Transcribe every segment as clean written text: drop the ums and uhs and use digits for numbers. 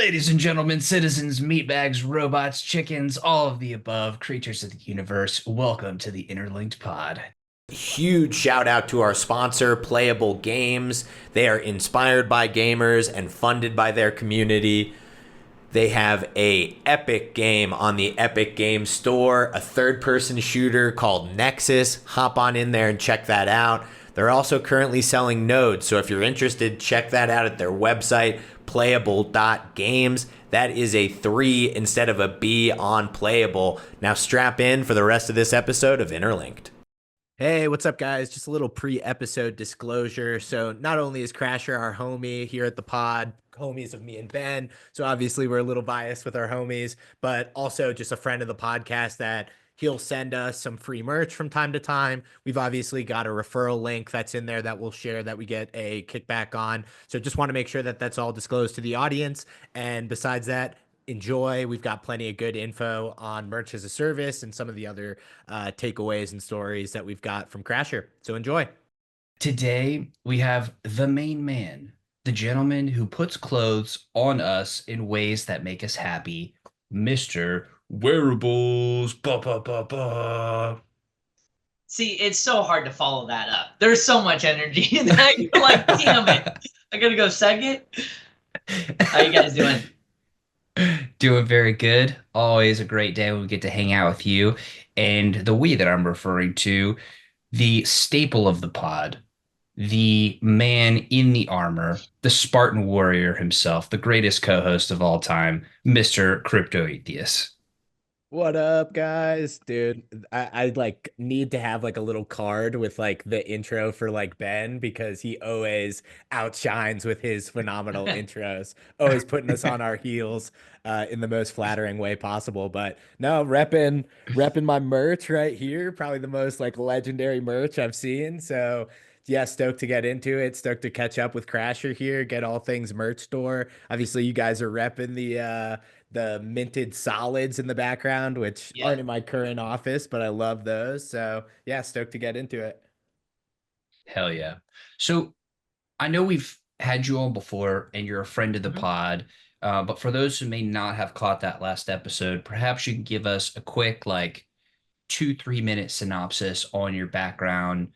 Ladies and gentlemen, citizens, meatbags, robots, chickens, all of the above creatures of the universe, welcome to the Interlinked Pod. Huge shout out to our sponsor, Playable Games. They are inspired by gamers and funded by their community. They have a epic game on the Epic Games Store, a third-person shooter called Nexus. Hop on in there and check that out. They're also currently selling nodes, so if you're interested, check that out at their website, playable.games. That is a 3 instead of a B on Playable. Now strap in for the rest of this episode of Interlinked. Hey, what's up, guys? Just a little pre-episode disclosure. So not only is Crasher our homie here at the pod, homies of me and Ben, so obviously we're a little biased with our homies, but also just a friend of the podcast that he'll send us some free merch from time to time. We've obviously got a referral link that's in there that we'll share that we get a kickback on. So just want to make sure that that's all disclosed to the audience. And besides that, enjoy. We've got plenty of good info on merch as a service and some of the other takeaways and stories that we've got from Crasher. So enjoy. Today, we have the main man, the gentleman who puts clothes on us in ways that make us happy, Mr. Wearables. Ba, ba, ba, ba. See, it's so hard to follow that up. There's so much energy in that. You're like, damn it. I gotta go second. How you guys doing? Doing very good. Always a great day when we get to hang out with you. And the we that I'm referring to, the staple of the pod, the man in the armor, the Spartan warrior himself, the greatest co-host of all time, Mr. Crypto Atheist. What up, guys? Dude, I like need to have like a little card with like the intro for like Ben because he always outshines with his phenomenal intros, always putting us on our heels in the most flattering way possible. But no, repping my merch right here, probably the most like legendary merch I've seen. So yeah, stoked to get into it, stoked to catch up with Crasher here, get all things merch store. Obviously, you guys are repping the minted solids in the background, which Yeah. aren't in my current office, but I love those. So yeah, stoked to get into it. Hell yeah. So I know we've had you on before and you're a friend of the Mhm. pod. But for those who may not have caught that last episode, perhaps you can give us a quick, like, 2, 3 minute synopsis on your background,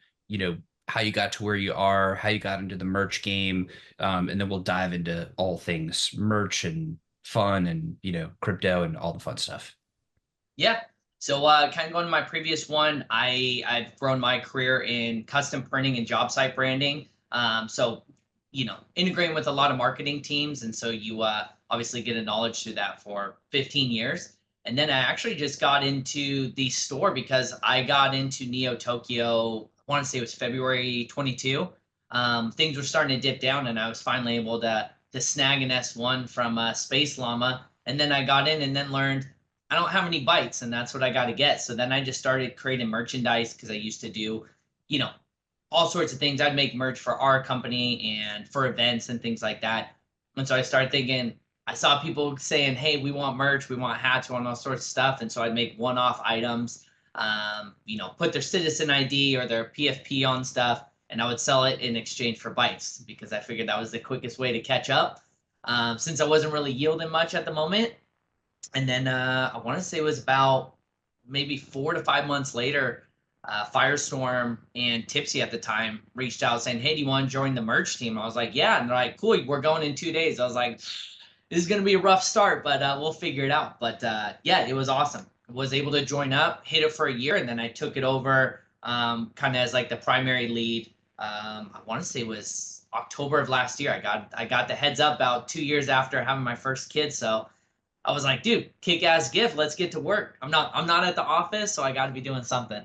how you got to where you are, how you got into the merch game. And then we'll dive into all things merch and fun and, crypto and all the fun stuff. Yeah. So kind of going to my previous one, I've grown my career in custom printing and job site branding. So integrating with a lot of marketing teams, and so you obviously get a knowledge through that for 15 years. And then I actually just got into the store because I got into Neo Tokyo. I want to say it was February 22. Things were starting to dip down, and I was finally able to snag an S1 from Space Llama. And then I got in and then learned I don't have any bites, and that's what I got to get. So then I just started creating merchandise because I used to do, you know, all sorts of things. I'd make merch for our company and for events and things like that. And so I started thinking, I saw people saying, hey, we want merch, we want hats, we want all sorts of stuff. And so I'd make one-off items, put their citizen ID or their PFP on stuff, and I would sell it in exchange for bites because I figured that was the quickest way to catch up. Since I wasn't really yielding much at the moment. And then I want to say it was about maybe 4 to 5 months later, Firestorm and Tipsy at the time reached out saying, hey, do you want to join the merch team? I was like, yeah. And they're like, cool, we're going in 2 days. I was like, this is going to be a rough start, but we'll figure it out. But yeah, it was awesome. Was able to join up, hit it for a year, and then I took it over kind of as like the primary lead. I want to say it was October of last year. I got the heads up about 2 years after having my first kid. So I was like, dude, kick ass gift. Let's get to work. I'm not at the office, so I got to be doing something.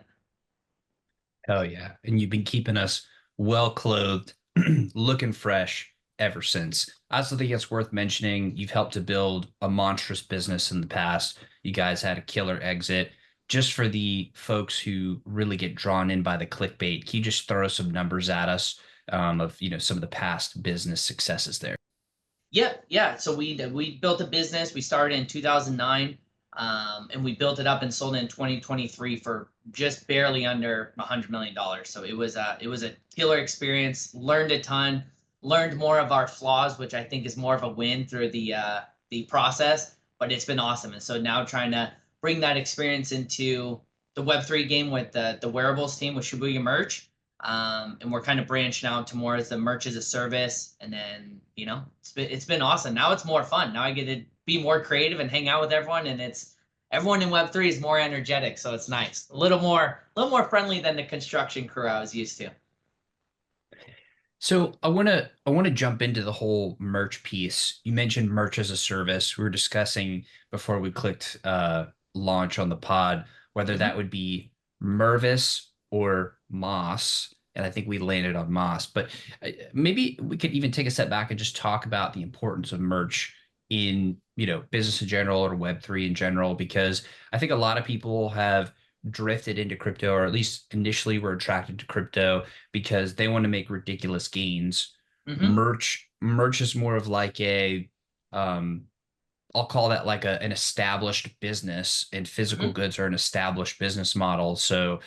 Hell yeah. And you've been keeping us well clothed, looking fresh ever since. I also think it's worth mentioning you've helped to build a monstrous business in the past. You guys had a killer exit. Just for the folks who really get drawn in by the clickbait, can you just throw some numbers at us of some of the past business successes there? Yeah. So we built a business. We started in 2009, and we built it up and sold it in 2023 for just barely under $100 million. So it was a killer experience. Learned a ton. Learned more of our flaws, which I think is more of a win through the the process, but it's been awesome. And so now trying to bring that experience into the Web3 game with the wearables team with Shibuya Merch. And we're kind of branching out to more as the merch as a service. And then, it's been awesome. Now it's more fun. Now I get to be more creative and hang out with everyone. And everyone in Web3 is more energetic. So it's nice. A little more friendly than the construction crew I was used to. So I want to jump into the whole merch piece. You mentioned merch as a service. We were discussing before we clicked launch on the pod whether Mhm. that would be Mervis or Moss, and I think we landed on Moss. But maybe we could even take a step back and just talk about the importance of merch in business in general or Web3 in general, because I think a lot of people have drifted into crypto, or at least initially were attracted to crypto because they want to make ridiculous gains. Mhm. Merch is more of like a um I'll call that like an established business, and physical Mhm. goods are an established business model. So,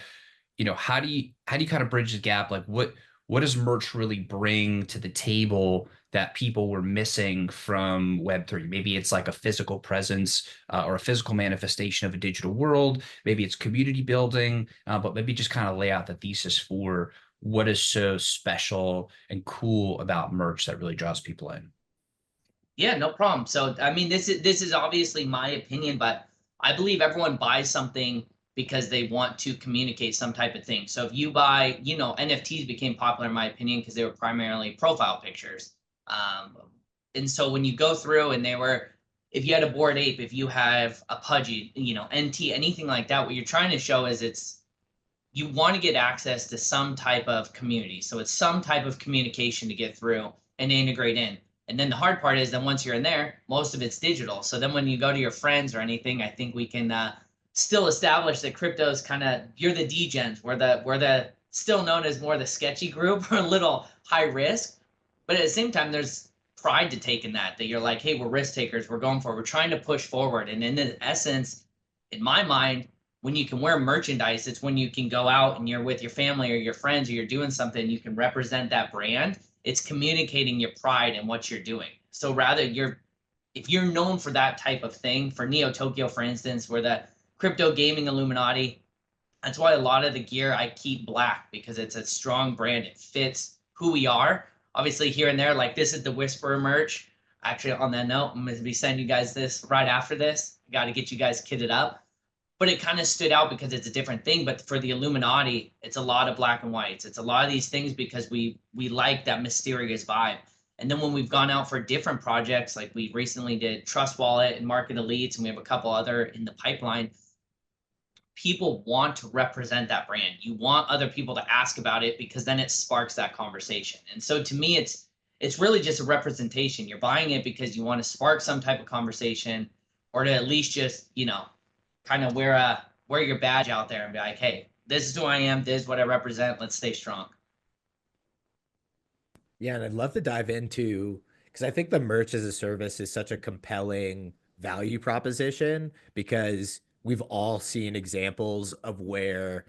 how do you kind of bridge the gap? Like what does merch really bring to the table that people were missing from Web3? Maybe it's like a physical presence, or a physical manifestation of a digital world. Maybe it's community building, but maybe just kind of lay out the thesis for what is so special and cool about merch that really draws people in. Yeah, no problem. So I mean, this is obviously my opinion, but I believe everyone buys something because they want to communicate some type of thing. So if you buy, NFTs became popular in my opinion because they were primarily profile pictures. Um, and so when you go through and if you had a bored ape, if you have a pudgy, NT, anything like that, what you're trying to show is you want to get access to some type of community. So it's some type of communication to get through and integrate in. And then the hard part is that once you're in there, most of it's digital. So then when you go to your friends or anything, I think we can still establish that crypto is kind of, you're the degens. We're the still known as more the sketchy group or a little high risk. But at the same time, there's pride to take in that you're like, hey, we're risk takers. We're going for it. We're trying to push forward. And in the essence, in my mind, when you can wear merchandise, it's when you can go out and you're with your family or your friends or you're doing something, you can represent that brand. It's communicating your pride in what you're doing. So rather if you're known for that type of thing, for Neo Tokyo, for instance, where the crypto gaming Illuminati, that's why a lot of the gear I keep black because it's a strong brand. It fits who we are. Obviously, here and there, like this is the Whisperer merch. Actually, on that note, I'm going to be sending you guys this right after this. Got to get you guys kitted up, but it kind of stood out because it's a different thing. But for the Illuminati, it's a lot of black and whites. It's a lot of these things because we like that mysterious vibe. And then when we've gone out for different projects, like we recently did Trust Wallet and Market Elites, and we have a couple other in the pipeline, people want to represent that brand. You want other people to ask about it because then it sparks that conversation. And so to me, it's really just a representation. You're buying it because you want to spark some type of conversation, or to at least just, kind of wear your badge out there and be like, hey, this is who I am, this is what I represent. Let's stay strong. Yeah, and I'd love to dive into because I think the merch as a service is such a compelling value proposition because we've all seen examples of where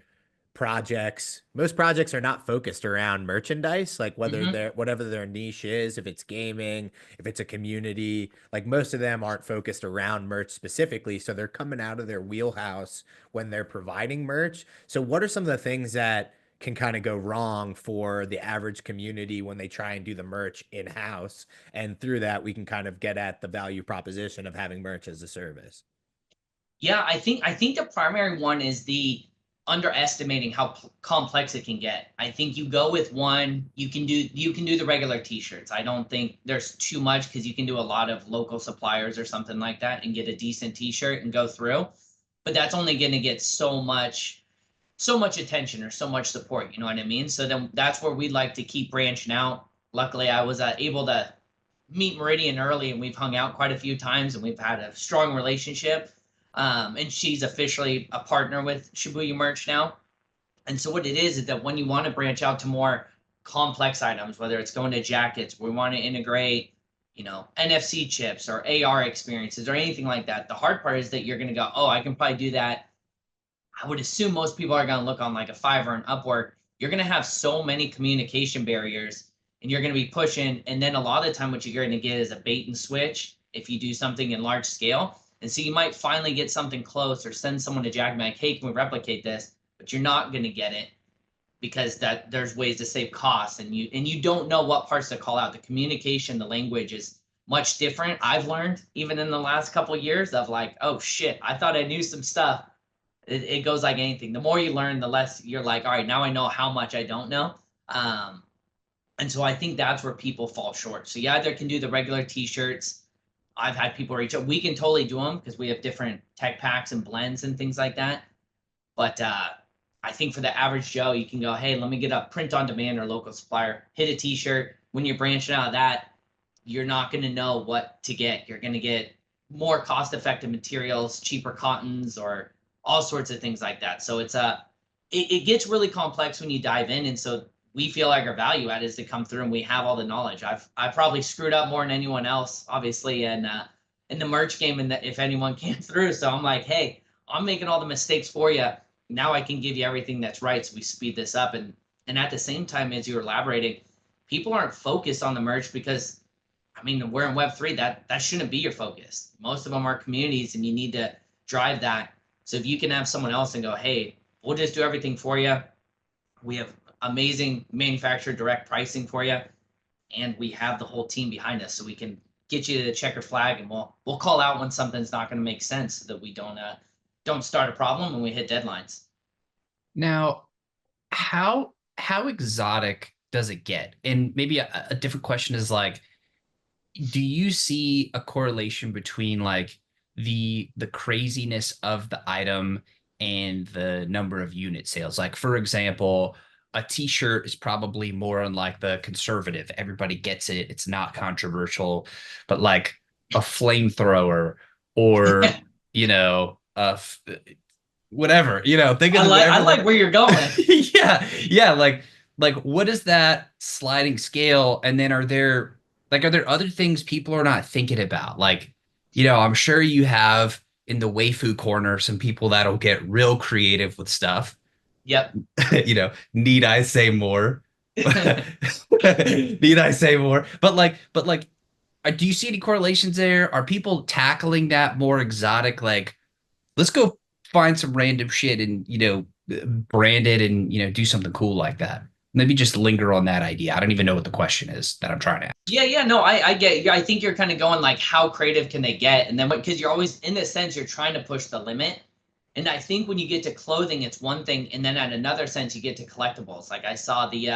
most projects are not focused around merchandise, like Hmm. whatever their niche is, if it's gaming, if it's a community, like most of them aren't focused around merch specifically. So they're coming out of their wheelhouse when they're providing merch. So what are some of the things that can kind of go wrong for the average community when they try and do the merch in-house? And through that, we can kind of get at the value proposition of having merch as a service. Yeah, I think the primary one is the underestimating how complex it can get. I think you go with one, you can do the regular t-shirts. I don't think there's too much because you can do a lot of local suppliers or something like that and get a decent t-shirt and go through. But that's only going to get so much attention or so much support, you know what I mean? So then that's where we'd like to keep branching out. Luckily, I was able to meet Meridian early, and we've hung out quite a few times, and we've had a strong relationship. And she's officially a partner with Shibuya Merch now. And so what it is that when you want to branch out to more complex items, whether it's going to jackets, we want to integrate, NFC chips or AR experiences or anything like that. The hard part is that you're going to go, oh, I can probably do that. I would assume most people are going to look on like a Fiverr and Upwork. You're going to have so many communication barriers, and you're going to be pushing. And then a lot of the time, what you're going to get is a bait and switch. if you do something in large scale. And so you might finally get something close or send someone to Jack like, hey, can we replicate this? But you're not going to get it because that there's ways to save costs, and you don't know what parts to call out. The communication, the language is much different. I've learned even in the last couple of years of like, oh shit, I thought I knew some stuff. It goes like anything. The more you learn, the less you're like, all right, now I know how much I don't know. Um, and so I think that's where people fall short. So you either can do the regular t-shirts. I've had people reach out. We can totally do them because we have different tech packs and blends and things like that. But I think for the average Joe, you can go, hey, let me get a print on demand or local supplier, hit a t-shirt. When you're branching out of that, you're not going to know what to get. You're going to get more cost-effective materials, cheaper cottons, or all sorts of things like that. So it gets really complex when you dive in. And so we feel like our value add is to come through and we have all the knowledge. I've probably screwed up more than anyone else, obviously, and in the merch game, and if anyone came through. So I'm like, hey, I'm making all the mistakes for you. Now I can give you everything that's right. So we speed this up. And at the same time, as you're elaborating, people aren't focused on the merch because, I mean, we're in Web3. That shouldn't be your focus. Most of them are communities, and you need to drive that. So if you can have someone else and go, hey, we'll just do everything for you. We have amazing manufacturer direct pricing for you, and we have the whole team behind us, so we can get you to the checker flag, and we'll call out when something's not going to make sense, so that we don't start a problem when we hit deadlines. Now, how exotic does it get? And maybe a different question is like, do you see a correlation between like the craziness of the item and the number of unit sales? Like, for example, a t-shirt is probably more on like the conservative. Everybody gets it. It's not controversial. But like a flamethrower or, you know, whatever, think of I whatever like where you're going. yeah, like what is that sliding scale? And then are there other things people are not thinking about? Like, I'm sure you have in the waifu corner some people that'll get real creative with stuff. Yep. Need I say more? Need I say more? But like, do you see any correlations there? Are people tackling that more exotic, like, let's go find some random shit and brand it and do something cool like that? Maybe just linger on that idea. I don't even know what the question is that I'm trying to ask. Yeah, no, I get you. I think you're kind of going like, how creative can they get? And then because you're always, in a sense, you're trying to push the limit. And I think when you get to clothing, it's one thing, and then at another sense, you get to collectibles. Like I saw the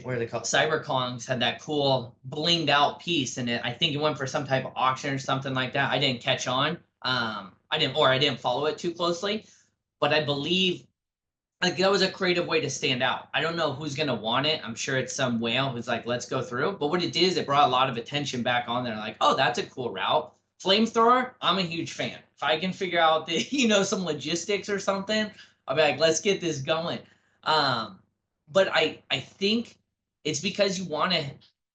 what are they called? CyberKongs had that cool blinged out piece, and I think it went for some type of auction or something like that. I didn't catch on. I didn't follow it too closely, but I believe like that was a creative way to stand out. I don't know who's gonna want it. I'm sure it's some whale who's like, let's go through. But what it did is it brought a lot of attention back on there. Like, oh, that's a cool route. Flamethrower, I'm a huge fan. If I can figure out the some logistics or something, I'll be like, let's get this going. But I think it's because you want to.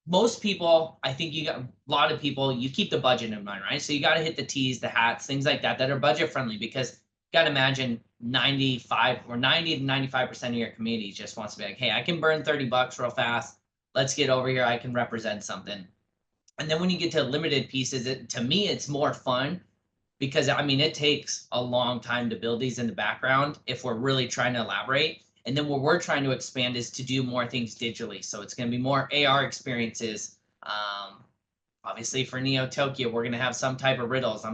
Most people, I think you got a lot of people. You keep the budget in mind, right? So you got to hit the tees, the hats, things like that are budget friendly, because you got to imagine 95 or 90 to 95% of your community just wants to be like, hey, I can burn $30 real fast. Let's get over here. I can represent something. And then when you get to limited pieces, to me, it's more fun because I mean, it takes a long time to build these in the background if we're really trying to elaborate. And then what we're trying to expand is to do more things digitally. So it's going to be more AR experiences. Obviously for Neo Tokyo, we're going to have some type of riddles.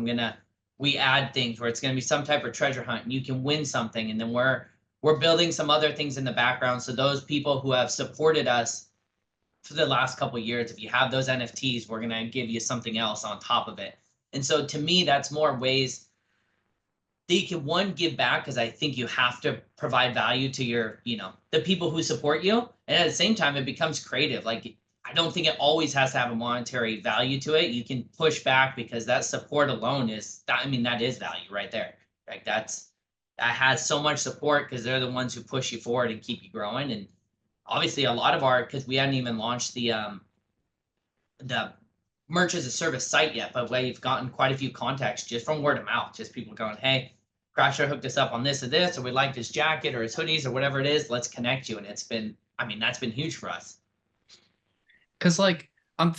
We add things where it's going to be some type of treasure hunt and you can win something. And then we're building some other things in the background. So those people who have supported us for the last couple of years, if you have those NFTs, we're going to give you something else on top of it. And so to me, that's more ways they can, one, give back, because I think you have to provide value to your, the people who support you. And at the same time, it becomes creative. Like, I don't think it always has to have a monetary value to it. You can push back because that support alone that is value right there. Like that has so much support because they're the ones who push you forward and keep you growing. And obviously a lot of because we hadn't even launched the merch as a service site yet, but we've gotten quite a few contacts just from word of mouth, just people going, hey, Crasher hooked us up on this or this, or we like this jacket or his hoodies or whatever it is, let's connect you. And that's been huge for us. Because like I'm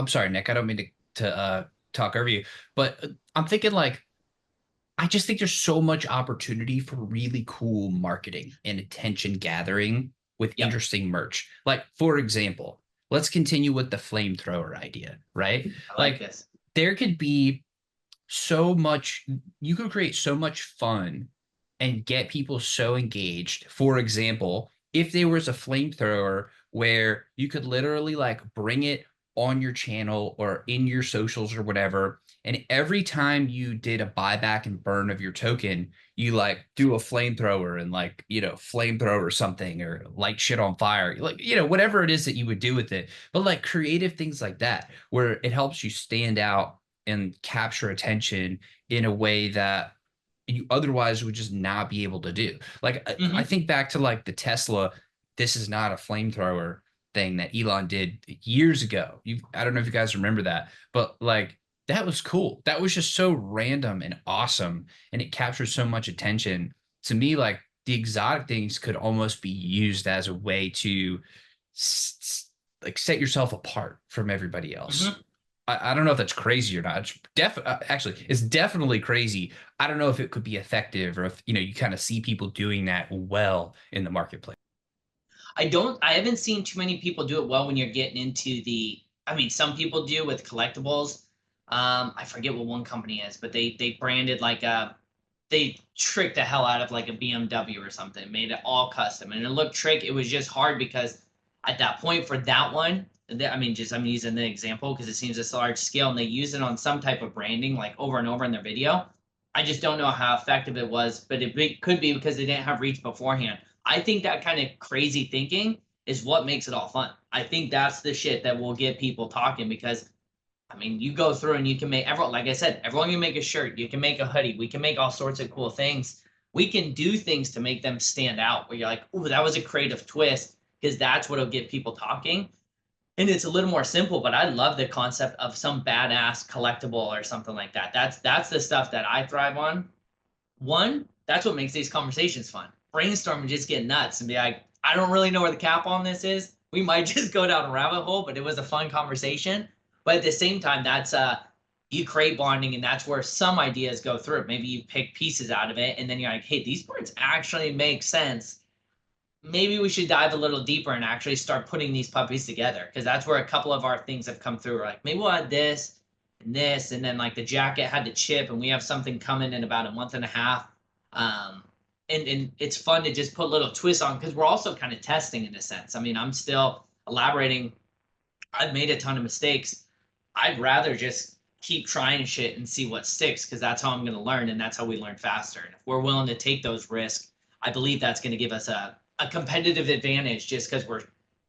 sorry, Nick, I don't mean to to talk over you, but I'm thinking like I just think there's so much opportunity for really cool marketing and attention gathering with Yep, interesting merch. Like, for example, let's continue with the flamethrower idea, right? I like Like, this. there could be so much, you could create so much fun and get people so engaged. For example, if there was a flamethrower where you could literally like bring it on your channel or in your socials or whatever, and every time you did a buyback and burn of your token, you like do a flamethrower and like, flamethrower something or light shit on fire, like, whatever it is that you would do with it. But like creative things like that, where it helps you stand out and capture attention in a way that you otherwise would just not be able to do. Like I Hmm. think back to like the Tesla, this is not a flamethrower thing that Elon did years ago. I don't know if you guys remember that, but like that was cool. That was just so random and awesome, and it captured so much attention. To me, like the exotic things could almost be used as a way to like set yourself apart from everybody else. Hmm. I don't know if that's crazy or not. Actually, it's definitely crazy. I don't know if it could be effective or if you kind of see people doing that well in the marketplace. I haven't seen too many people do it well when you're getting into I mean, some people do with collectibles. I forget what one company is, but they branded like they tricked the hell out of like a BMW or something, made it all custom, and it looked trick. It was just hard because at that point for that one, I mean, just I'm using the example because it seems it's large scale, and they use it on some type of branding like over and over in their video. I just don't know how effective it was, but could be because they didn't have reach beforehand. I think that kind of crazy thinking is what makes it all fun. I think that's the shit that will get people talking because I mean, you go through and you can make everyone, like I said, everyone can make a shirt, you can make a hoodie, we can make all sorts of cool things. We can do things to make them stand out where you're like, oh, that was a creative twist, because that's what'll get people talking. And it's a little more simple, but I love the concept of some badass collectible or something like that. That's the stuff that I thrive on. One, that's what makes these conversations fun. Brainstorm and just get nuts and be like, I don't really know where the cap on this is. We might just go down a rabbit hole, but it was a fun conversation. But at the same time, that's you create bonding, and that's where some ideas go through. Maybe you pick pieces out of it, and then you're like, hey, these parts actually make sense. Maybe we should dive a little deeper and actually start putting these puppies together, because that's where a couple of our things have come through. We're like, maybe we'll add this, and then like the jacket had to chip, and we have something coming in about a month and a half. Um, and it's fun to just put little twists on because we're also kind of testing in a sense. I mean, I'm still elaborating. I've made a ton of mistakes. I'd rather just keep trying shit and see what sticks because that's how I'm going to learn, and that's how we learn faster. And if we're willing to take those risks, I believe that's going to give us a competitive advantage just because we're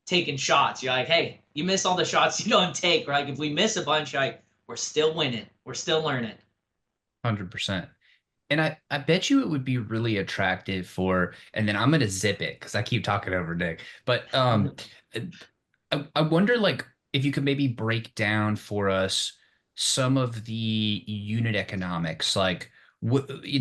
taking shots. You're like, hey, you miss all the shots you don't take, right? If we miss a bunch, like we're still winning, we're still learning. 100%. And I bet you it would be really attractive for, and then I'm gonna zip it because I keep talking over Nick. But I wonder like if you could maybe break down for us some of the unit economics, like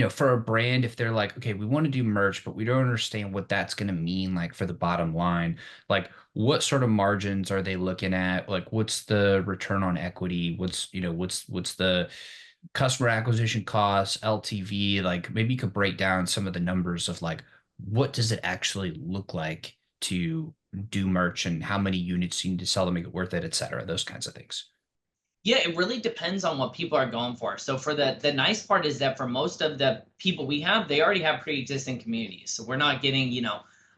for a brand, if they're like, okay, we want to do merch, but we don't understand what that's gonna mean like for the bottom line. Like what sort of margins are they looking at? Like what's the return on equity? What's the customer acquisition costs, LTV, like maybe you could break down some of the numbers of like what does it actually look like to do merch and how many units you need to sell to make it worth it, et cetera, those kinds of things. Yeah, it really depends on what people are going for. So for the nice part is that for most of the people we have, they already have pre-existing communities. So we're not getting,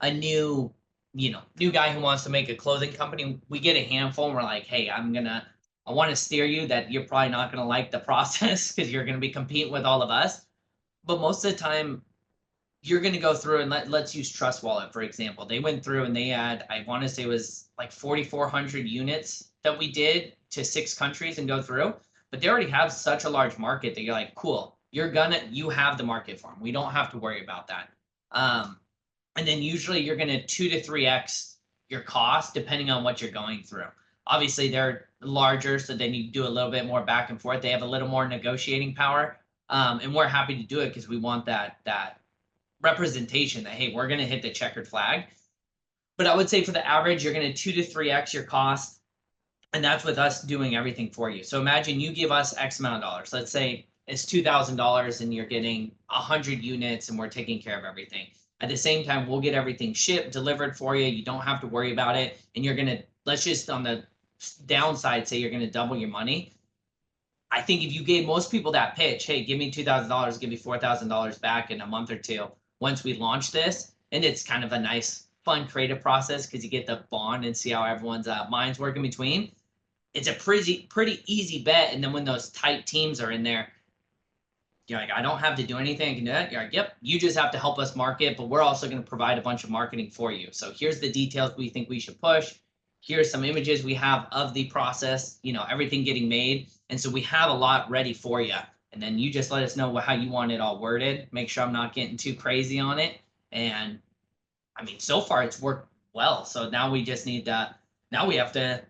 a new guy who wants to make a clothing company. We get a handful and we're like, hey, I want to steer you that you're probably not gonna like the process because you're gonna be competing with all of us. But most of the time, you're going to go through and let's use Trust Wallet, for example. They went through and they had, I want to say it was like 4,400 units that we did to 6 countries and go through. But they already have such a large market that you're like, cool, you have the market for them. We don't have to worry about that. And then usually you're going to 2 to 3x your cost depending on what you're going through. Obviously, they're larger, so then you do a little bit more back and forth. They have a little more negotiating power. And we're happy to do it because we want that representation that hey, we're going to hit the checkered flag. But I would say for the average, you're going to 2 to 3x your cost. And that's with us doing everything for you. So imagine you give us X amount of dollars. Let's say it's $2,000 and you're getting 100 units and we're taking care of everything. At the same time, we'll get everything shipped, delivered for you. You don't have to worry about it. And you're going to, let's just on the downside, say you're going to double your money. I think if you gave most people that pitch, hey, give me $2,000, give me $4,000 back in a month or two once we launch this, and it's kind of a nice, fun, creative process because you get the bond and see how everyone's minds work in between. It's a pretty easy bet. And then when those tight teams are in there, you're like, I don't have to do anything. I can do that. You're like, yep, you just have to help us market, but we're also going to provide a bunch of marketing for you. So here's the details we think we should push. Here's some images we have of the process, everything getting made. And so we have a lot ready for you. And then you just let us know how you want it all worded. Make sure I'm not getting too crazy on it. And I mean, so far it's worked well. So now we just need now we have to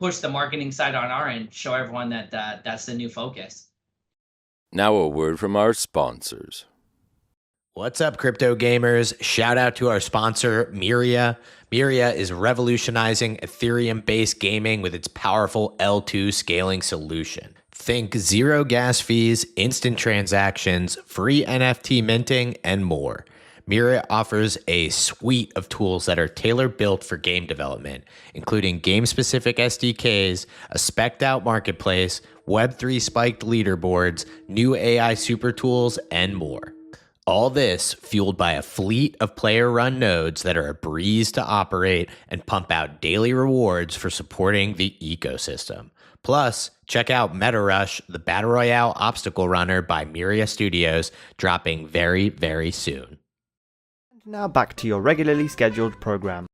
push the marketing side on our end, show everyone that that's the new focus. Now a word from our sponsors. What's up, crypto gamers? Shout out to our sponsor, Myria. Myria is revolutionizing Ethereum-based gaming with its powerful L2 scaling solution. Think zero gas fees, instant transactions, free NFT minting, and more. Myria offers a suite of tools that are tailor-built for game development, including game-specific SDKs, a spec'd-out marketplace, Web3 spiked leaderboards, new AI super tools, and more. All this fueled by a fleet of player-run nodes that are a breeze to operate and pump out daily rewards for supporting the ecosystem. Plus, check out Meta Rush, the Battle Royale obstacle runner by Myria Studios, dropping very, very soon. Now back to your regularly scheduled program.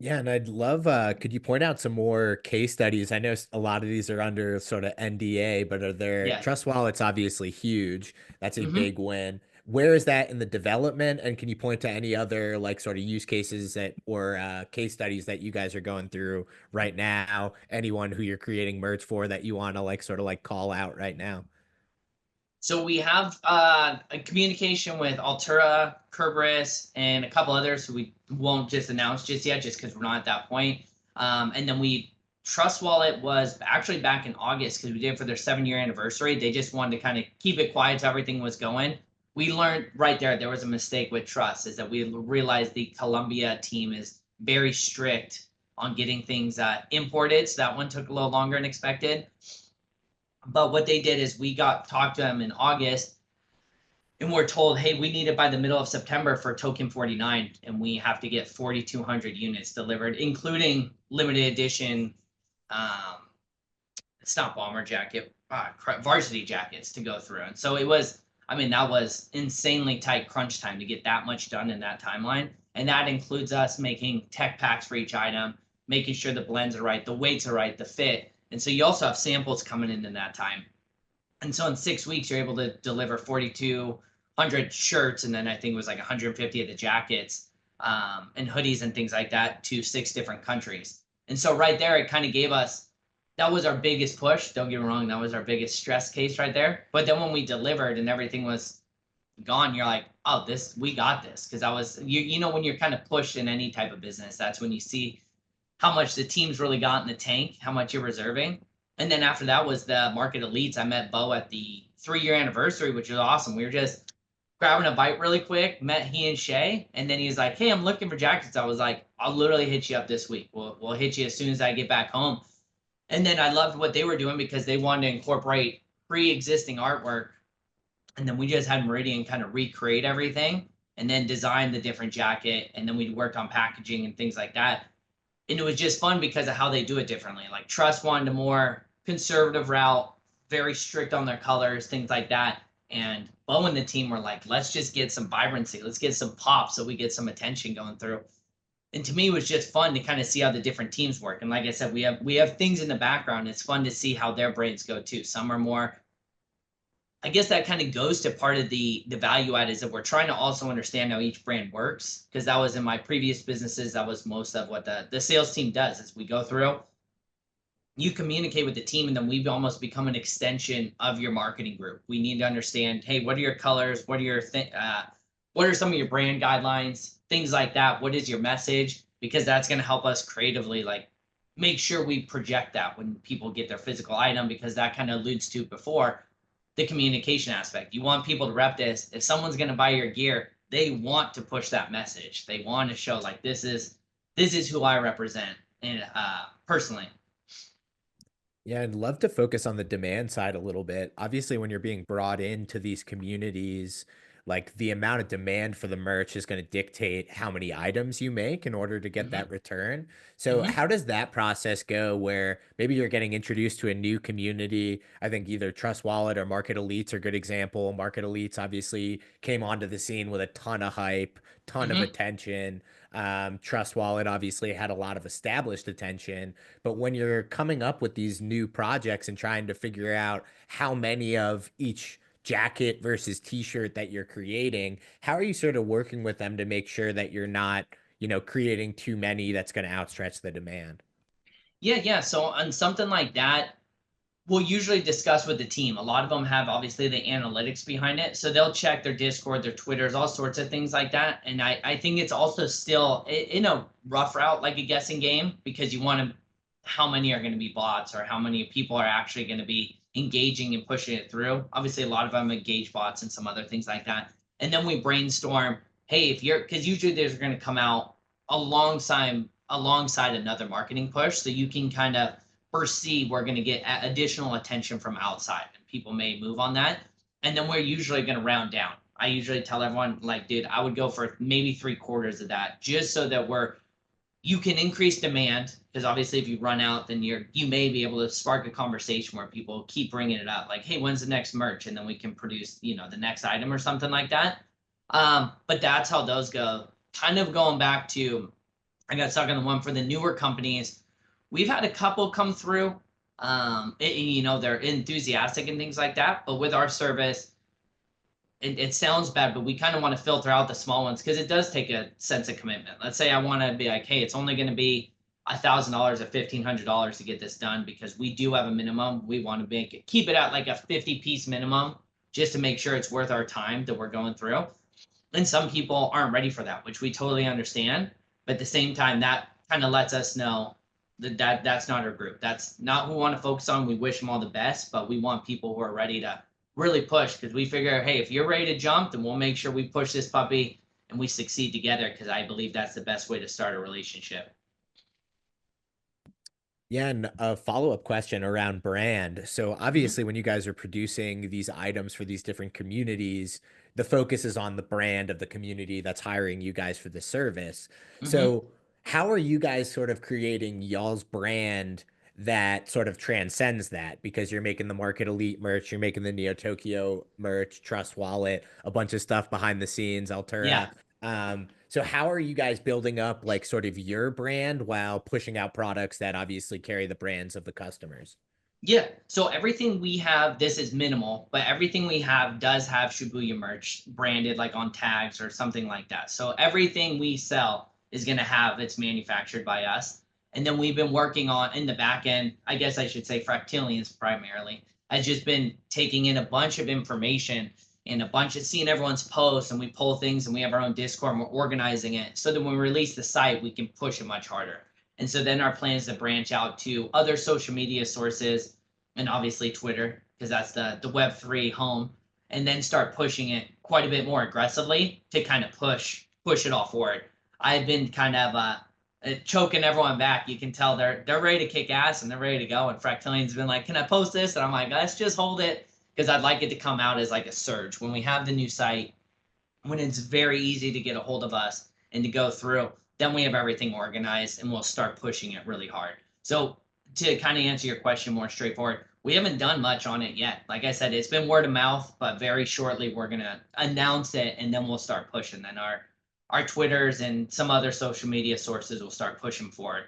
Yeah, and I'd love, could you point out some more case studies? I know a lot of these are under sort of NDA, but are there, Trust Wallet's obviously huge. That's a big win. Where is that in the development? And can you point to any other like sort of use cases that or case studies that you guys are going through right now? Anyone who you're creating merch for that you want to like sort of like call out right now? So we have a communication with Altura, Kerberos, and a couple others who we won't just announce just yet, just because we're not at that point. And then Trust Wallet was actually back in August because we did it for their 7-year anniversary. They just wanted to kind of keep it quiet till everything was going. We learned right there was a mistake with Trust, is that we realized the Colombia team is very strict on getting things imported. So that one took a little longer than expected. But what they did is we talked to them in August and we're told, hey, we need it by the middle of September for token 49. And we have to get 4,200 units delivered, including limited edition. It's not bomber jacket, varsity jackets to go through. And so that was insanely tight crunch time to get that much done in that timeline. And that includes us making tech packs for each item, making sure the blends are right, the weights are right, the fit. And so you also have samples coming in that time. And so in 6 weeks, you're able to deliver 4,200 shirts. And then I think it was like 150 of the jackets and hoodies and things like that to 6 different countries. And so right there, it kind of gave us, that was our biggest push. Don't get me wrong, that was our biggest stress case right there. But then when we delivered and everything was gone, you're like, oh, we got this. Because I was, when you're kind of pushed in any type of business, that's when you see how much the team's really got in the tank, how much you're reserving. And then after that was the market elites. I met Bo at the 3-year anniversary, which was awesome. We were just grabbing a bite really quick, met he and Shay, and then he was like, hey, I'm looking for jackets. I was like, I'll literally hit you up this week. We'll hit you as soon as I get back home. And then I loved what they were doing because they wanted to incorporate pre-existing artwork. And then we just had Meridian kind of recreate everything and then design the different jacket. And then we worked on packaging and things like that. And it was just fun because of how they do it differently. Like Trust wanted a more conservative route, very strict on their colors, things like that. And Bo and the team were like, let's just get some vibrancy. Let's get some pop so we get some attention going through. And to me, it was just fun to kind of see how the different teams work. And like I said, we have things in the background. It's fun to see how their brains go too. Some are more, I guess that kind of goes to part of the value add is that we're trying to also understand how each brand works. Because that was in my previous businesses, that was most of what the sales team does as we go through. You communicate with the team and then we've almost become an extension of your marketing group. We need to understand, hey, what are your colors? What are some of your brand guidelines? Things like that. What is your message? Because that's going to help us creatively like make sure we project that when people get their physical item, because that kind of alludes to before the communication aspect. You want people to rep this. If someone's going to buy your gear, they want to push that message. They want to show like this is who I represent, and personally. Yeah, I'd love to focus on the demand side a little bit. Obviously, when you're being brought into these communities, like the amount of demand for the merch is going to dictate how many items you make in order to get Hmm. that return. So, Hmm. how does that process go where maybe you're getting introduced to a new community? I think either Trust Wallet or Market Elites are a good example. Market Elites obviously came onto the scene with a ton of hype, ton of Hmm. attention. Trust Wallet obviously had a lot of established attention. But when you're coming up with these new projects and trying to figure out how many of each jacket versus t-shirt that you're creating, how are you sort of working with them to make sure that you're not, creating too many that's going to outstretch the demand? Yeah, yeah. So on something like that, we'll usually discuss with the team. A lot of them have obviously the analytics behind it. So they'll check their Discord, their Twitters, all sorts of things like that. And I think it's also still in a rough route, like a guessing game, because you want to, how many are going to be bots or how many people are actually going to be engaging and pushing it through. Obviously, a lot of them engage bots and some other things like that. And then we brainstorm, hey, if you're, because usually there's going to come out alongside another marketing push. So you can kind of foresee we're going to get additional attention from outside and people may move on that. And then we're usually going to round down. I usually tell everyone, like, dude, I would go for maybe 3/4 of that, just so that you can increase demand, because obviously if you run out, then you may be able to spark a conversation where people keep bringing it up, like, hey, when's the next merch, and then we can produce the next item or something like that. But that's how those go. Kind of going back to, I got stuck on the one for the newer companies. We've had a couple come through. They're enthusiastic and things like that. But with our service, it sounds bad, but we kind of want to filter out the small ones because it does take a sense of commitment. Let's say I want to be like, hey, it's only going to be $1,000 or $1,500 to get this done, because we do have a minimum. We want to keep it at like a 50-piece minimum, just to make sure it's worth our time that we're going through. And some people aren't ready for that, which we totally understand. But at the same time, that kind of lets us know that's not our group. That's not who we want to focus on. We wish them all the best, but we want people who are ready to really push, because we figure, hey, if you're ready to jump, then we'll make sure we push this puppy and we succeed together, because I believe that's the best way to start a relationship. Yeah, and a follow-up question around brand. So Hmm. obviously when you guys are producing these items for these different communities, the focus is on the brand of the community that's hiring you guys for the service. Hmm. So how are you guys sort of creating y'all's brand that sort of transcends that? Because you're making the Market Elite merch, you're making the Neo Tokyo merch, Trust Wallet, a bunch of stuff behind the scenes, Yeah. Altura. So how are you guys building up like sort of your brand while pushing out products that obviously carry the brands of the customers? Yeah. So everything we have, this is minimal, but everything we have does have Shibuya merch branded like on tags or something like that. So everything we sell is going to have it's manufactured by us. And then we've been working on in the back end, I guess I should say Fractilians primarily, has just been taking in a bunch of information and a bunch of seeing everyone's posts, and we pull things and we have our own Discord and we're organizing it so that when we release the site, we can push it much harder. And so then our plan is to branch out to other social media sources, and obviously Twitter, because that's the Web3 home, and then start pushing it quite a bit more aggressively to kind of push it all forward. I've been kind of choking everyone back. You can tell they're ready to kick ass and they're ready to go. And Fractilian's been like, "Can I post this?" And I'm like, "Let's just hold it," because I'd like it to come out as like a surge when we have the new site, when it's very easy to get a hold of us and to go through. Then we have everything organized and we'll start pushing it really hard. So to kind of answer your question more straightforward, we haven't done much on it yet. Like I said, it's been word of mouth, but very shortly we're gonna announce it and then we'll start pushing. Then our Twitters and some other social media sources will start pushing forward.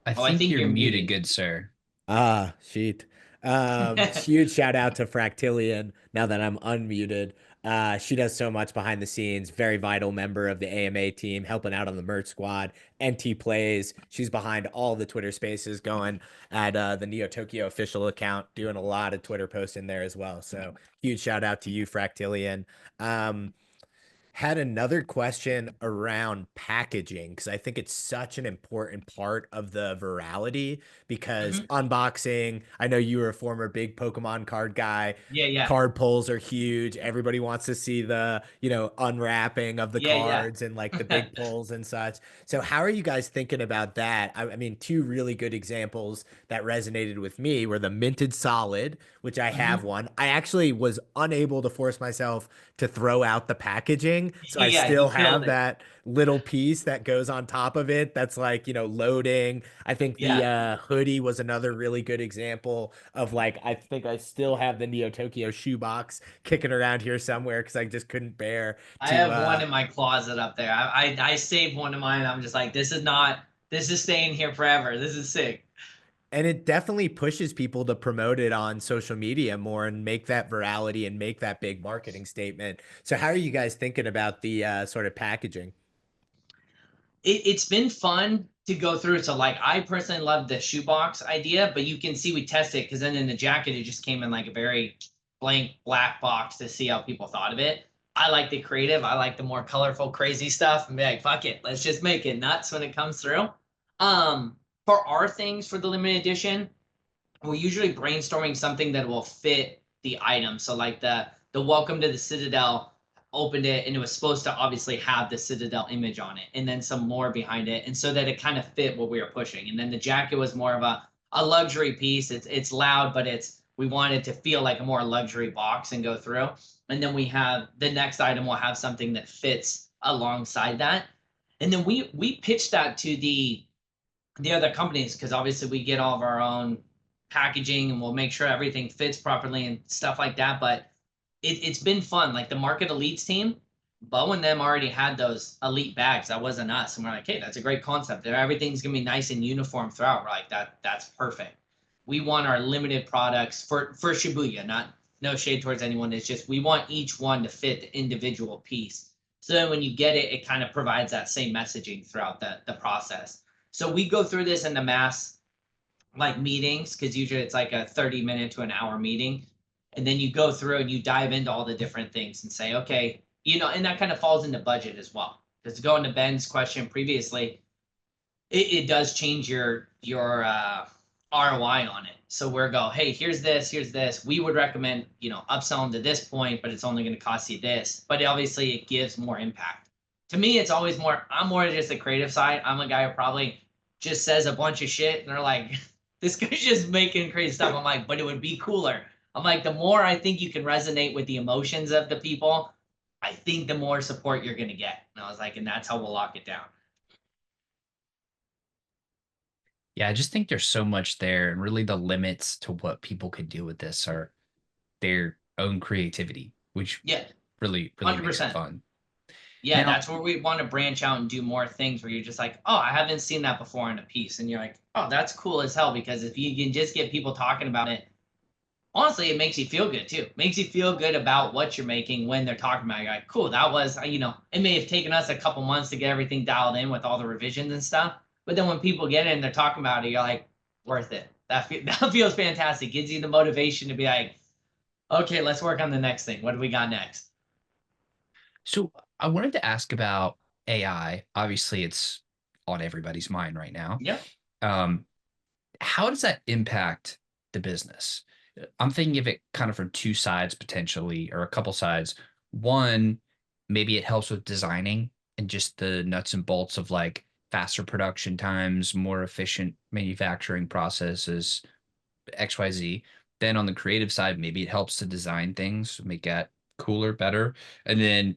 I Oh, I think think you're you're muted, muted. good sir. Ah, sheet. Huge shout out to Fractilian now that I'm unmuted. She does so much behind the scenes, very vital member of the AMA team, helping out on the merch squad. NT plays. She's behind all the Twitter spaces going at the Neo Tokyo official account, doing a lot of Twitter posts in there as well. So huge shout out to you, Fractilian. Um, Had another question around packaging because I think it's such an important part of the virality because Hmm. unboxing, I know you were a former big Pokemon card guy. Yeah, yeah, Card pulls are huge. Everybody wants to see the, unwrapping of the yeah, cards and like the yeah. big pulls and such. So how are you guys thinking about that? I mean, two really good examples that resonated with me were the minted solid, which I have Hmm. one. I actually was unable to force myself to throw out the packaging. So I Yeah, still you have killed it. that little piece that goes on top of it that's like, loading. I think the Yeah. hoodie was another really good example of like, I think I still have the Neo Tokyo shoebox kicking around here somewhere because I just couldn't bear I to have one in my closet up there. I saved one of mine. I'm just like, this is staying here forever. This is sick. and it definitely pushes people to promote it on social media more and make that virality and make that big marketing statement. So how are you guys thinking about the sort of packaging? It's been fun to go through. So like I personally love the shoebox idea, but you can see we tested because then in the jacket it just came in like a very blank black box to see how people thought of it. I like the creative. I like the more colorful, crazy stuff, and be like, fuck it, let's just make it nuts when it comes through. For our things for the limited edition, we're usually brainstorming something that will fit the item. So like the Welcome to the Citadel opened it and it was supposed to obviously have the Citadel image on it and then some more behind it, and so that it kind of fit what we were pushing. And then the jacket was more of a luxury piece. It's loud, but we wanted to feel like a more luxury box and go through. And then we have the next item will have something that fits alongside that. And then we pitched that to the other companies because obviously we get all of our own packaging and we'll make sure everything fits properly and stuff like that. But it's been fun. Like the Market Elites team, Bo and them already had those elite bags. That wasn't us. And we're like, hey, that's a great concept. Everything's gonna be nice and uniform throughout. We're like, that's perfect. We want our limited products for Shibuya, not no shade towards anyone. It's just we want each one to fit the individual piece. So then when you get it, it kind of provides that same messaging throughout the process. So we go through this in the mass like meetings because usually it's like a 30-minute to an hour meeting. And then you go through and you dive into all the different things and say, okay, and that kind of falls into budget as well. Because going to Ben's question previously, it does change your ROI on it. So we're go, hey, here's this, here's this. We would recommend, upselling to this point, but it's only going to cost you this. But obviously it gives more impact. To me, it's always more, I'm more just the creative side. I'm a guy who probably just says a bunch of shit and they're like, this guy's just making crazy stuff. I'm like, but it would be cooler. I'm like, the more I think you can resonate with the emotions of the people, I think the more support you're gonna get. And I was like, and that's how we'll lock it down. Yeah, I just think there's so much there, and really the limits to what people could do with this are their own creativity, which Yeah, really makes it 100%. fun. Yeah, Now, that's where we want to branch out and do more things where you're just like, oh, I haven't seen that before in a piece. And you're like, oh, that's cool as hell. Because if you can just get people talking about it, honestly, it makes you feel good too. Makes you feel good about what you're making when they're talking about it. You're like, cool, that was, it may have taken us a couple months to get everything dialed in with all the revisions and stuff. But then when people get it and they're talking about it, you're like, worth it. That feels fantastic. Gives you the motivation to be like, okay, let's work on the next thing. What do we got next? so I wanted to ask about AI. Obviously, it's on everybody's mind right now. Yep. Um, how does that impact the business? I'm thinking of it kind of from two sides potentially, or a couple sides. One, maybe it helps with designing and just the nuts and bolts of like faster production times, more efficient manufacturing processes, XYZ. Then on the creative side, maybe it helps to design things, make that cooler, better. And then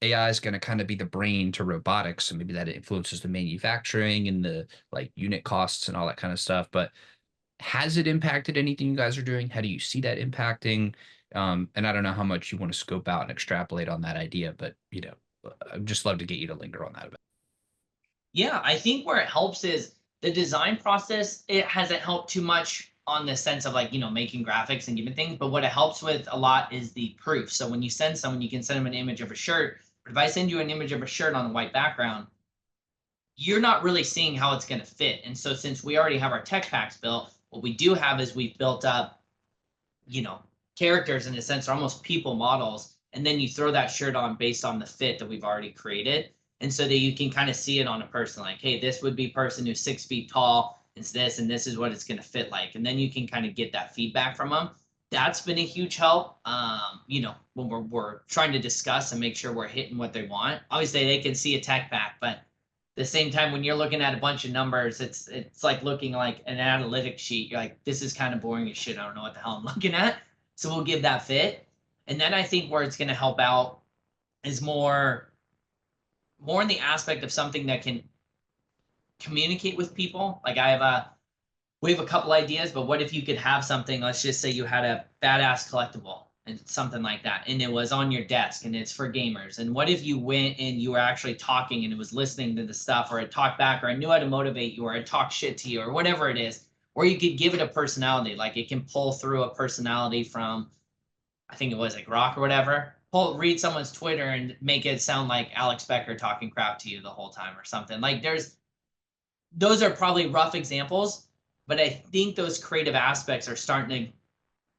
AI is going to kind of be the brain to robotics. So maybe that influences the manufacturing and the like unit costs and all that kind of stuff. But has it impacted anything you guys are doing? How do you see that impacting? And I don't know how much you want to scope out and extrapolate on that idea, but I'd just love to get you to linger on that a bit. Yeah, I think where it helps is the design process. It hasn't helped too much on the sense of like, making graphics and giving things. But what it helps with a lot is the proof. So when you send someone, you can send them an image of a shirt. But if I send you an image of a shirt on a white background, you're not really seeing how it's going to fit. And so since we already have our tech packs built, what we do have is we've built up, you know, characters in a sense, are almost people models and then you throw that shirt on based on the fit that we've already created. And so that you can kind of see it on a person like, hey, this would be person who's 6 feet tall. It's this, and this is what it's going to fit like. And then you can kind of get that feedback from them. That's been a huge help. When we're trying to discuss and make sure we're hitting what they want. Obviously, they can see a tech pack, but at the same time, when you're looking at a bunch of numbers, it's like looking like an analytic sheet. You're like, this is kind of boring as shit. I don't know what the hell I'm looking at. So we'll give that fit. And then I think where it's going to help out is more in the aspect of something that can communicate with people. Like we have a couple ideas, but what if you could have something, let's just say you had a badass collectible and something like that, and it was on your desk and it's for gamers. And what if you went and you were actually talking and it was listening to the stuff, or it talked back, or it knew how to motivate you, or it talked shit to you, or whatever it is, or you could give it a personality, like it can pull through a personality from, I think it was like Rock or whatever. Read someone's Twitter and make it sound like Alex Becker talking crap to you the whole time or something. Like those are probably rough examples, but I think those creative aspects are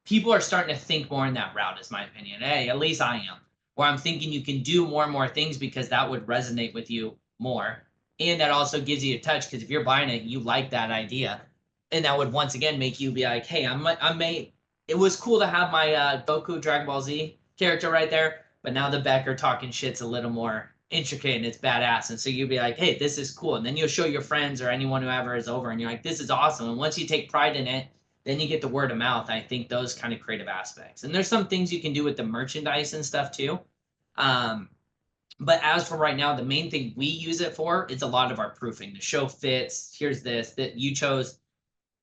people are starting to think more in that route, is my opinion. Hey, at least I am. Where I'm thinking you can do more and more things because that would resonate with you more. And that also gives you a touch, because if you're buying it, you like that idea. And that would once again make you be like, hey, it was cool to have my Goku Dragon Ball Z character right there, but now the Becker talking shit's a little more intricate and it's badass. And so you'd be like, hey, this is cool. And then you'll show your friends or anyone who ever is over and you're like, this is awesome. And once you take pride in it, then you get the word of mouth. I think those kind of creative aspects. And there's some things you can do with the merchandise and stuff too. But as for right now, the main thing we use it for is a lot of our proofing. The show fits. Here's this, that you chose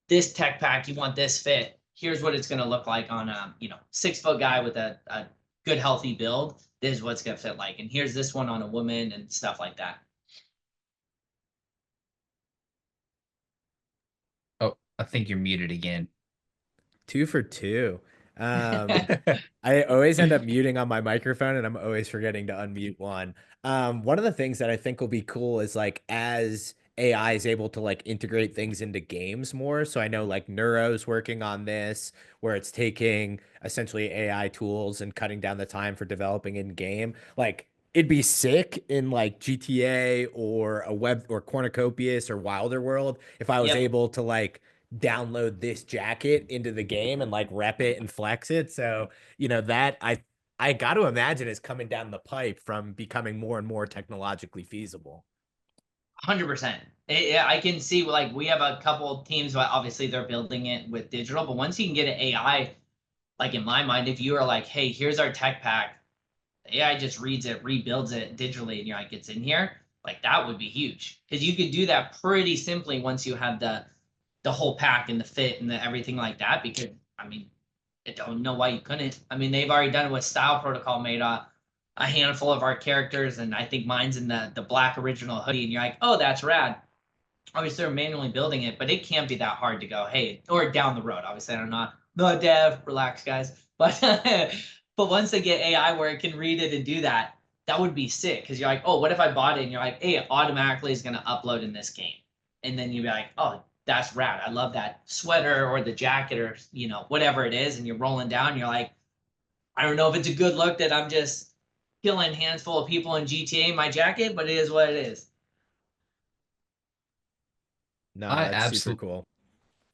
this tech pack, you want this fit. Here's what it's going to look like on a 6-foot guy with a good healthy build. This is what's going to fit like, and here's this one on a woman and stuff like that. Oh, I think you're muted again. 2 for 2. I always end up muting on my microphone, and I'm always forgetting to unmute one. One of the things that I think will be cool is like as AI is able to like integrate things into games more. So I know like Neuro's working on this, where it's taking essentially AI tools and cutting down the time for developing in game. Like it'd be sick in like GTA or a web or Cornucopias or Wilder World if I was Yep. able to like download this jacket into the game and like rep it and flex it. So, that I got to imagine is coming down the pipe from becoming more and more technologically feasible. 100%. Yeah, I can see, like, we have a couple of teams, but obviously they're building it with digital. But once you can get an AI, like in my mind, if you are like, hey, here's our tech pack, the AI just reads it, rebuilds it digitally, and you're like, it's in here. Like that would be huge, because you could do that pretty simply once you have the whole pack and the fit and the everything like that. Because I mean, I don't know why you couldn't. I mean, they've already done it with Style Protocol, made a handful of our characters, and I think mine's in the black original hoodie, and you're like, oh, that's rad. Obviously, they're manually building it, but it can't be that hard to go, hey, or down the road. Obviously, I'm not the dev, relax, guys. But but once they get AI where it can read it and do that, that would be sick. Because you're like, oh, what if I bought it? And you're like, hey, it automatically is going to upload in this game. And then you'd be like, oh, that's rad. I love that sweater or the jacket or, whatever it is. And you're rolling down. And you're like, I don't know if it's a good look that I'm just killing hands full of people in GTA in my jacket, but it is what it is. No, I that's super absolutely cool.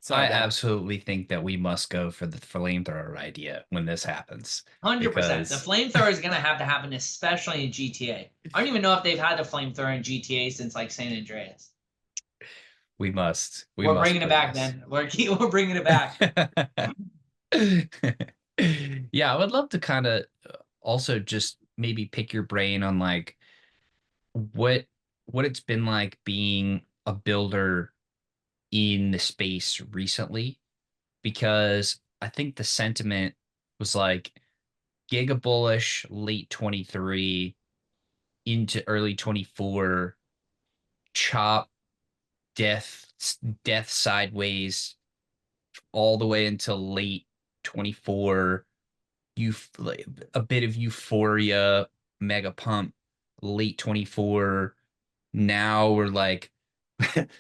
Sorry, I Ben. absolutely think that we must go for the flamethrower idea when this happens 100%. The because flamethrower is going to have to happen, especially in GTA. I don't even know if they've had a flamethrower in GTA since like San Andreas. we We're must bringing it bring back, this. man. We're bringing it back. Yeah, I would love to kind of also just maybe pick your brain on like what what it's been like being a builder in the space recently, because I think the sentiment was like giga bullish late 23 into early 24, chop death death sideways all the way until late 24, you a bit of euphoria, mega pump late 24. Now we're like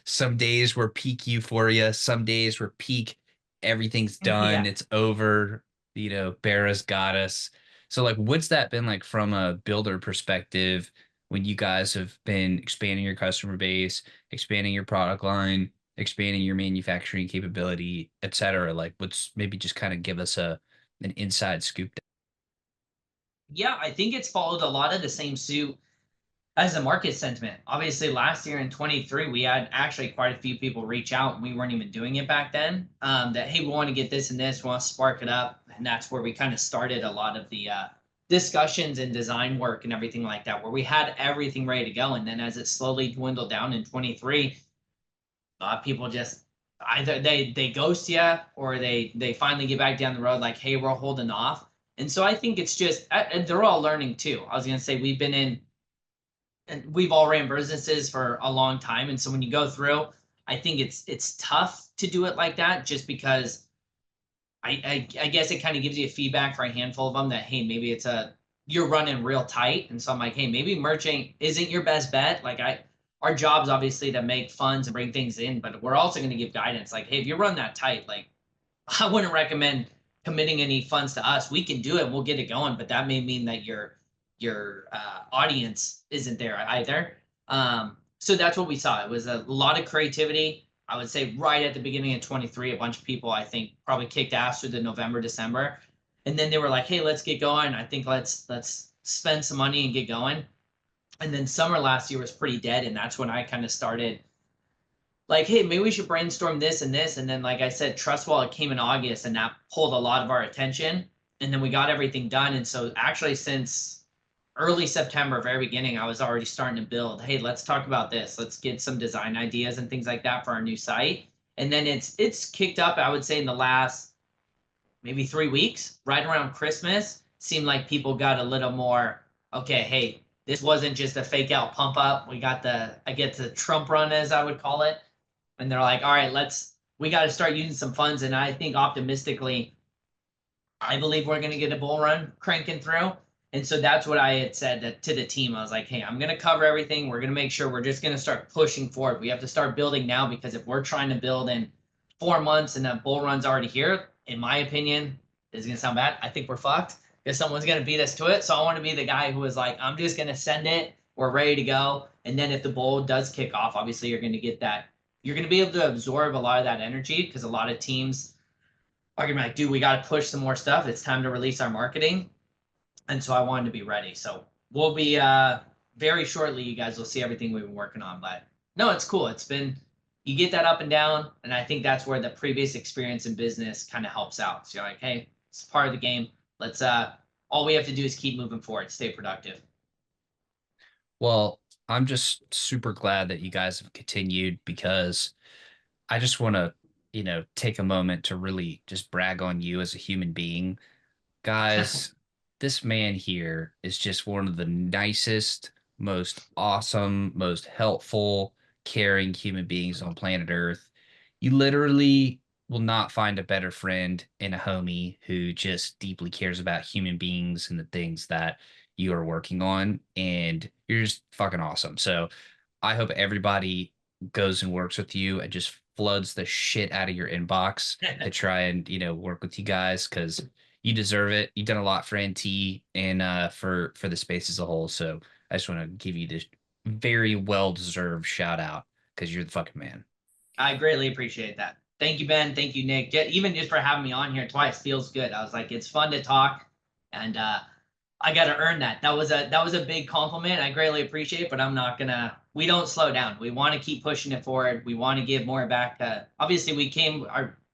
some days we're peak euphoria, some days we're peak everything's done, Yeah. it's over, Barra's got us. So like, what's that been like from a builder perspective when you guys have been expanding your customer base, expanding your product line, expanding your manufacturing capability, et cetera? Like, what's maybe just kind of give us an inside scoop. Yeah, I think it's followed a lot of the same suit as a market sentiment. Obviously, last year in 23, we had actually quite a few people reach out, and we weren't even doing it back then. That, hey, we want to get this and this, we want to spark it up. And that's where we kind of started a lot of the discussions and design work and everything like that, where we had everything ready to go. And then as it slowly dwindled down in 23, people just either they ghost you, or they finally get back down the road like, hey, we're holding off. And so I think it's just, and they're all learning too. I was going to say, we've been in, and we've all ran businesses for a long time. And so when you go through, I think it's tough to do it like that, just because I guess it kind of gives you a feedback for a handful of them that, hey, maybe you're running real tight. And so I'm like, hey, maybe merchant isn't your best bet. Like, our job's obviously to make funds and bring things in, but we're also going to give guidance. Like, hey, if you run that tight, like, I wouldn't recommend committing any funds to us. We can do it, we'll get it going, but that may mean that your audience isn't there either. So that's what we saw. It was a lot of creativity. I would say right at the beginning of 23, a bunch of people, I think, probably kicked ass through the November, December. And then they were like, hey, let's get going. I think let's spend some money and get going. And then summer last year was pretty dead. And that's when I kind of started like, hey, maybe we should brainstorm this and this. And then, like I said, Trust Wallet came in August, and that pulled a lot of our attention. And then we got everything done. And so actually since early September, very beginning, I was already starting to build, hey, let's talk about this. Let's get some design ideas and things like that for our new site. And then it's kicked up, I would say, in the last maybe 3 weeks, right around Christmas. Seemed like people got a little more, okay, hey, this wasn't just a fake out pump up. We got I get the Trump run, as I would call it. And they're like, all right, we got to start using some funds. And I think optimistically, I believe we're going to get a bull run cranking through. And so that's what I had said to the team. I was like, hey, I'm going to cover everything. We're going to make sure we're just going to start pushing forward. We have to start building now, because if we're trying to build in 4 months and that bull run's already here, in my opinion, this is going to sound bad, I think we're fucked, because someone's going to beat us to it. So I want to be the guy who is like, I'm just going to send it. We're ready to go. And then if the bull does kick off, obviously you're going to get that. You're going to be able to absorb a lot of that energy, because a lot of teams are going to be like, dude, we got to push some more stuff. It's time to release our marketing. And so I wanted to be ready. So we'll be very shortly, you guys will see everything we've been working on. But no, it's cool. It's been, you get that up and down. And I think that's where the previous experience in business kind of helps out. So you're like, hey, it's part of the game. Let's all we have to do is keep moving forward, stay productive. Well, I'm just super glad that you guys have continued, because I just want to, take a moment to really just brag on you as a human being. Guys, this man here is just one of the nicest, most awesome, most helpful, caring human beings on planet Earth. You literally will not find a better friend and a homie who just deeply cares about human beings and the things that you are working on. And you're just fucking awesome. So I hope everybody goes and works with you and just floods the shit out of your inbox to try and, work with you guys, because you deserve it. You've done a lot for NT and for the space as a whole. So I just want to give you this very well deserved shout out, because you're the fucking man. I greatly appreciate that. Thank you, Ben. Thank you, Nick. Even just for having me on here twice feels good. I was like, it's fun to talk, and I got to earn that. That was a big compliment. I greatly appreciate it, but I'm not gonna. We don't slow down. We want to keep pushing it forward. We want to give more back. Obviously,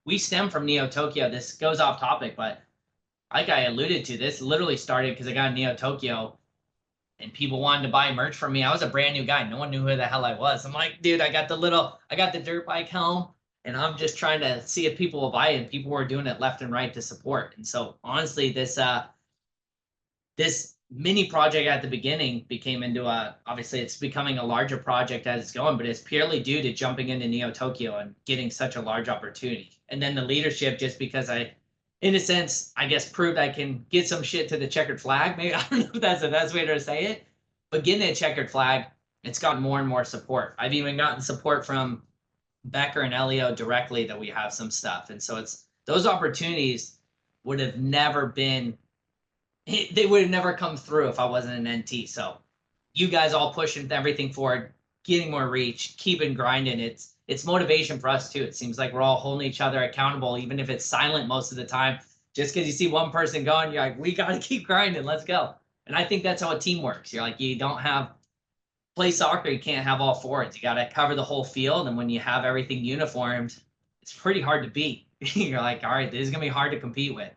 we stem from Neo Tokyo. This goes off topic, but like I alluded to, this literally started because I got Neo Tokyo, and people wanted to buy merch from me. I was a brand new guy. No one knew who the hell I was. I'm like, dude, I got the dirt bike helm, and I'm just trying to see if people will buy it. And people were doing it left and right to support. And so honestly, this mini project at the beginning became into obviously it's becoming a larger project as it's going, but it's purely due to jumping into Neo Tokyo and getting such a large opportunity. And then the leadership, just because in a sense, I guess, proved I can get some shit to the checkered flag. Maybe, I don't know if that's the best way to say it, but getting a checkered flag, it's gotten more and more support. I've even gotten support from Becker and Elio directly that we have some stuff. And so it's those opportunities would have never been they would have never come through if I wasn't an NT. So you guys all pushing everything forward, getting more reach, keeping grinding. It's motivation for us too. It seems like we're all holding each other accountable, even if it's silent most of the time. Just because you see one person going, you're like, we got to keep grinding. Let's go. And I think that's how a team works. You're like, you don't have play soccer. You can't have all forwards. You got to cover the whole field. And when you have everything uniformed, it's pretty hard to beat. You're like, all right, this is gonna be hard to compete with.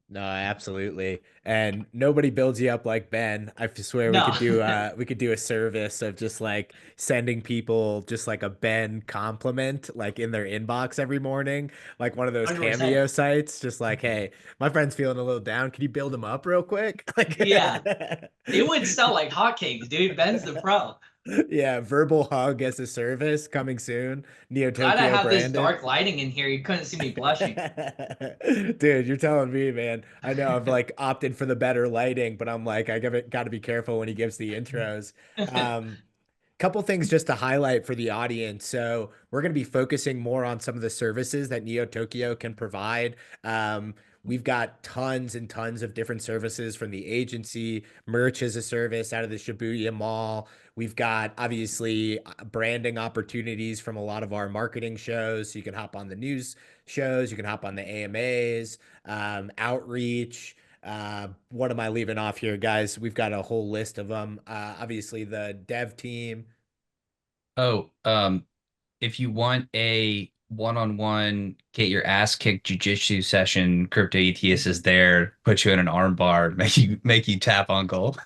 No, absolutely. And nobody builds you up like Ben. I swear No, we could do a service of just like sending people just like a Ben compliment like in their inbox every morning, like one of those 100%. Cameo sites, just like, hey, my friend's feeling a little down. Can you build him up real quick? Like Yeah, it would sell like hotcakes, dude. Ben's the pro. yeah, verbal hug as a service coming soon. Neo Glad I Tokyo have this branded. dark lighting in here. You couldn't see me blushing. Dude, you're telling me, man. I know I've like opted for the better lighting, but I'm like, got to be careful when he gives the intros. Um, Couple things just to highlight for the audience. So we're going to be focusing more on some of the services that Neo Tokyo can provide. We've got tons and tons of different services from the agency, merch as a service out of the Shibuya Mall. We've got obviously branding opportunities from a lot of our marketing shows. So you can hop on the news shows, you can hop on the AMAs, outreach. What am I leaving off here, guys? We've got a whole list of them. Obviously, the dev team. Oh, if you want a one-on-one get your ass kicked jujitsu session, Crypto ETS is there, put you in an arm bar, make you tap on goal.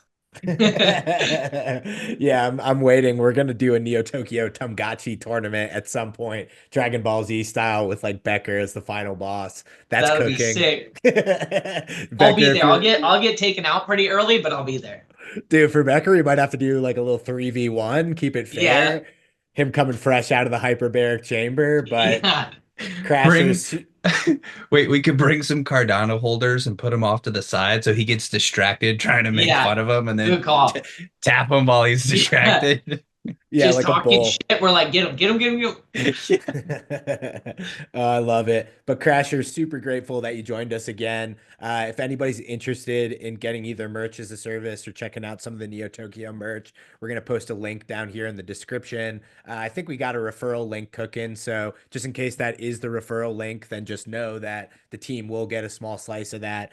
Yeah, I'm waiting. We're gonna do a Neo Tokyo Tamagotchi tournament at some point, Dragon Ball Z style, with like Becker as the final boss. That's That'll be cooking. sick. I'll be Becker, if there. you're I'll get taken out pretty early, but I'll be there. dude, for Becker, we might have to do like a little 3v1, keep it Yeah, fair. Him coming fresh out of the hyperbaric chamber, but yeah, Bring Crashers. Wait, we could bring some Cardano holders and put him off to the side so he gets distracted trying to make yeah. fun of him and Good then call. tap him while he's Yeah, distracted. Yeah, just like a talking bull. shit. We're like, get him, get him. Oh, I love it. But Crasher, super grateful that you joined us again. If anybody's interested in getting either merch as a service or checking out some of the Neo Tokyo merch, we're going to post a link down here in the description. I think we got a referral link cooking. So just in case that is the referral link, then just know that the team will get a small slice of that.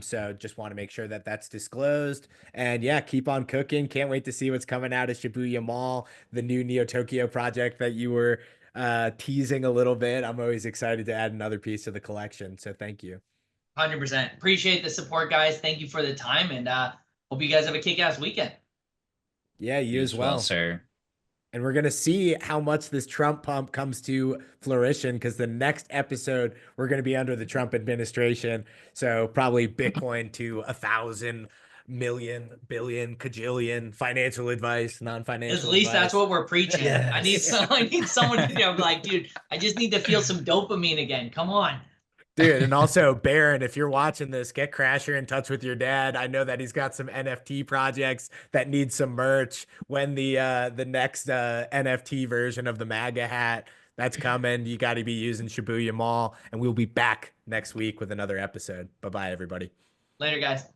So just want to make sure that that's disclosed. And yeah, keep on cooking. Can't wait to see what's coming out of Shibuya Mall, the new Neo Tokyo project that you were teasing a little bit. I'm always excited to add another piece to the collection. So thank you. 100%. Appreciate the support, guys. Thank you for the time, and hope you guys have a kick-ass weekend. Yeah, you You as as well, well. sir. And we're going to see how much this Trump pump comes to fruition because the next episode, we're going to be under the Trump administration. So probably Bitcoin to 1,000,000,000, billion, kajillion, financial advice, At non-financial least that's advice. what we're preaching. Yes. I need someone to be like, dude, I just need to feel some dopamine again. Come on. Dude, and also Baron, if you're watching this, get Crasher in touch with your dad. I know that he's got some NFT projects that need some merch. When the next NFT version of the MAGA hat that's coming, you got to be using Shibuya Mall, and we'll be back next week with another episode. Bye bye, everybody. Later, guys.